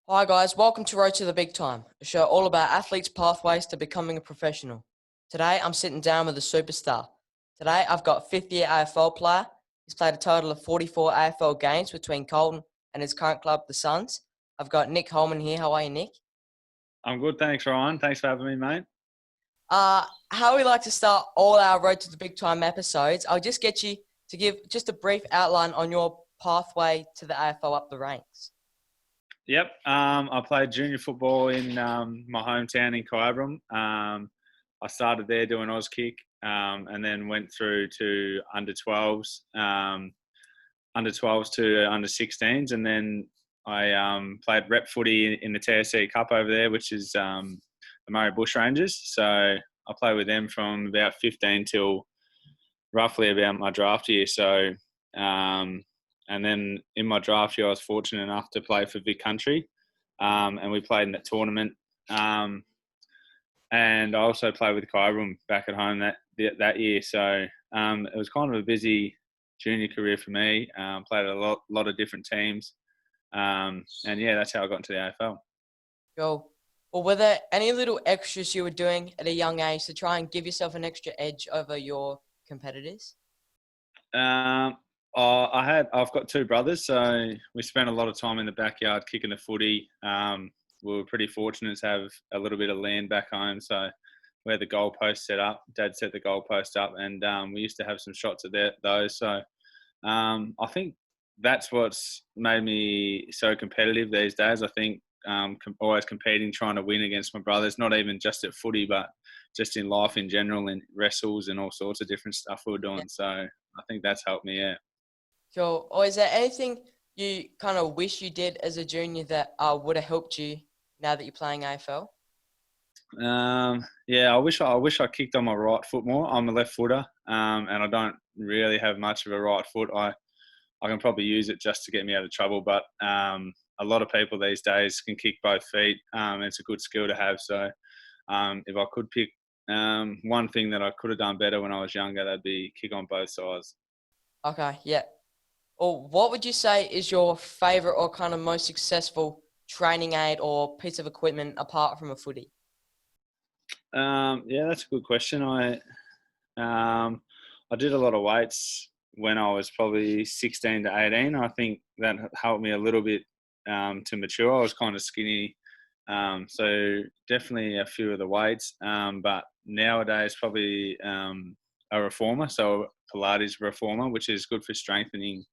Hi guys, welcome to Road to the Big Time, a show all about athletes' pathways to becoming a professional. Today I'm sitting down with a superstar. Today I've got a fifth-year AFL player. He's played a total of 44 AFL games between Colton and his current club, the Suns. I've got Nick Holman here. How are you, Nick? I'm good, thanks, Ryan. Thanks for having me, mate. How we like to start all our Road to the Big Time episodes, I'll just get you to give just a brief outline on your pathway to the AFL up the ranks. Yep, I played junior football in my hometown in Kyabram. I started there doing Auskick, and then went through to under 12s, under 12s to under 16s, and then I played rep footy in the TSC Cup over there, which is the Murray Bushrangers. So I played with them from about 15 till roughly about my draft year. So and then in my draft year, I was fortunate enough to play for Vic Country, and we played in that tournament. And I also played with Kyabram back at home that year. So it was kind of a busy junior career for me. Played a lot of different teams, and yeah, that's how I got into the AFL. Cool. Well, were there any little extras you were doing at a young age to try and give yourself an extra edge over your competitors? I've got two brothers, so we spent a lot of time in the backyard kicking the footy. We were pretty fortunate to have a little bit of land back home, so we had the goalpost set up. Dad set the goalpost up, and we used to have some shots at those. So I think that's what's made me so competitive these days. I think always competing, trying to win against my brothers, not even just at footy, but just in life in general, in wrestles and all sorts of different stuff we were doing. So I think that's helped me out. Sure. Or is there anything you kind of wish you did as a junior that would have helped you now that you're playing AFL? Yeah, I wish I kicked on my right foot more. I'm a left footer, and I don't really have much of a right foot. I can probably use it just to get me out of trouble, but a lot of people these days can kick both feet. It's a good skill to have. So if I could pick one thing that I could have done better when I was younger, that'd be kick on both sides. Okay, yeah. Or what would you say is your favorite or kind of most successful training aid or piece of equipment apart from a footy? Yeah, that's a good question. I did a lot of weights when I was probably 16 to 18. I think that helped me a little bit to mature. I was kind of skinny, so definitely a few of the weights. But nowadays, probably a reformer, so Pilates reformer, which is good for strengthening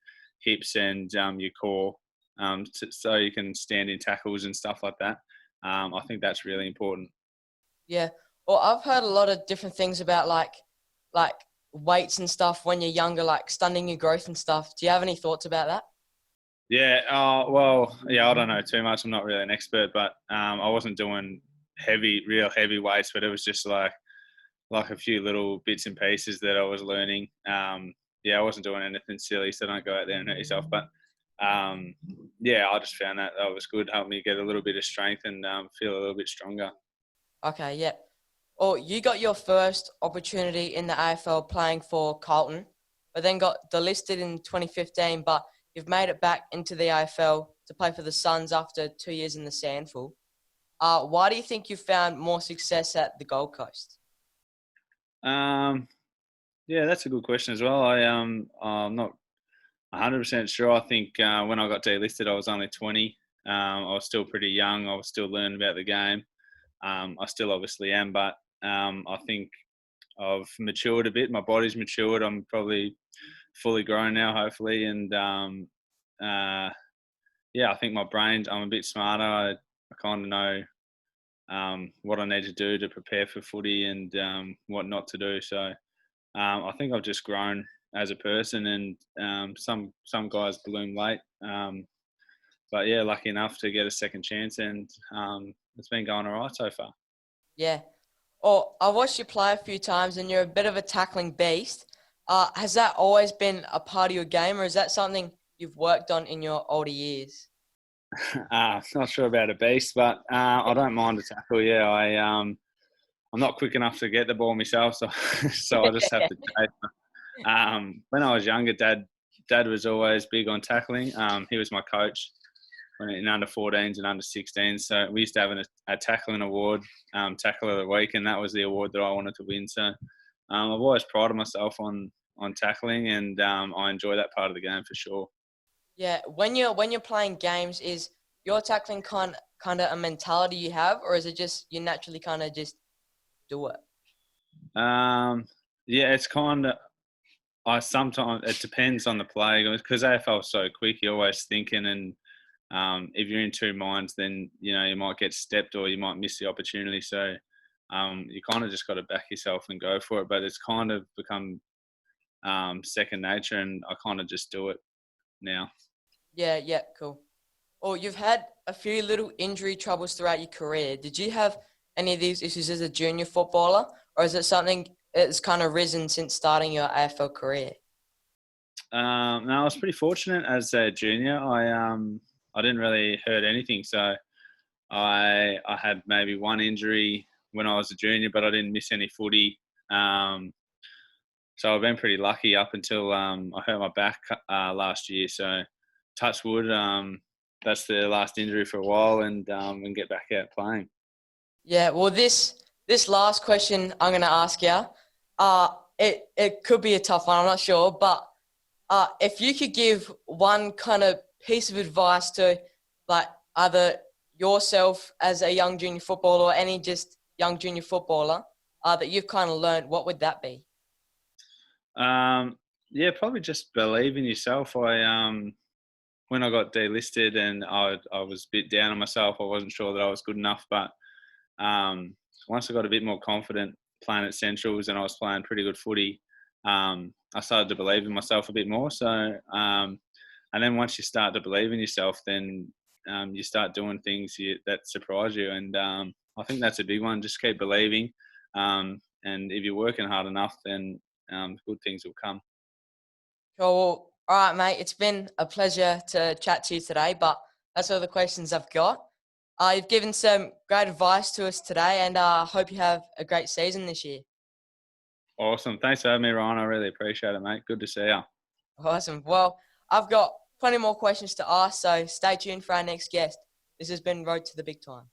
hips and your core, so you can stand in tackles and stuff like that. I think that's really important. Yeah. Well, I've heard a lot of different things about like weights and stuff when you're younger, like stunning your growth and stuff. Do you have any thoughts about that? Yeah, well, yeah, I don't know too much. I'm not really an expert, but I wasn't doing real heavy weights, but it was just like a few little bits and pieces that I was learning. Yeah, I wasn't doing anything silly, so don't go out there and hurt yourself. But um, yeah, I just found that was good, helped me get a little bit of strength and feel a little bit stronger. Okay, yeah. Or you got your first opportunity in the AFL playing for Carlton, but then got delisted in 2015, but you've made it back into the AFL to play for the Suns after 2 years in the Sandful. Why do you think you found more success at the Gold Coast? Um, yeah, that's a good question as well. I'm not 100% sure. I think when I got delisted, I was only 20. I was still pretty young. I was still learning about the game. I still obviously am, but I think I've matured a bit. My body's matured. I'm probably fully grown now, hopefully, and uh, yeah, I think I'm a bit smarter. I kind of know what I need to do to prepare for footy and what not to do. So I think I've just grown as a person, and some guys bloom late. But yeah, lucky enough to get a second chance, and it's been going all right so far. Yeah. Or I watched you play a few times and you're a bit of a tackling beast. Has that always been a part of your game or is that something you've worked on in your older years? Not sure about a beast, but I don't mind a tackle. Yeah, I'm not quick enough to get the ball myself, so so I just have to chase. When I was younger, Dad was always big on tackling. He was my coach, in under 14s and under 16s. So we used to have a tackling award, tackler of the week, and that was the award that I wanted to win. So I've always prided myself on tackling, and I enjoy that part of the game for sure. Yeah, when you're playing games, is your tackling kind of a mentality you have, or is it just you naturally kind of just do it? Yeah, it's kind of. I sometimes it depends on the play because AFL is so quick. You're always thinking, and if you're in two minds, then you might get stepped or you might miss the opportunity. So you kind of just got to back yourself and go for it. But it's kind of become second nature, and I kind of just do it now. Yeah, cool. Or you've had a few little injury troubles throughout your career. Did you have any of these issues as a junior footballer, or is it something that's kind of risen since starting your AFL career? No, I was pretty fortunate as a junior. I didn't really hurt anything, so I had maybe one injury when I was a junior, but I didn't miss any footy. Um, so I've been pretty lucky up until I hurt my back last year. So touch wood, that's the last injury for a while, and get back out playing. Yeah, well, this last question I'm going to ask you, it could be a tough one. I'm not sure, but if you could give one kind of piece of advice to like either yourself as a young junior footballer or any just young junior footballer that you've kind of learned, what would that be? Yeah, probably just believe in yourself. When I got delisted and I was a bit down on myself, I wasn't sure that I was good enough. But once I got a bit more confident playing at Centrals and I was playing pretty good footy, I started to believe in myself a bit more. So, and then once you start to believe in yourself, then you start doing things that surprise you. And I think that's a big one. Just keep believing. And if you're working hard enough, then good things will come. Cool. Well, all right, mate. It's been a pleasure to chat to you today, but that's all the questions I've got. You've given some great advice to us today, and I hope you have a great season this year. Awesome. Thanks for having me, Ryan. I really appreciate it, mate. Good to see you. Awesome. Well, I've got plenty more questions to ask, so stay tuned for our next guest. This has been Road to the Big Time.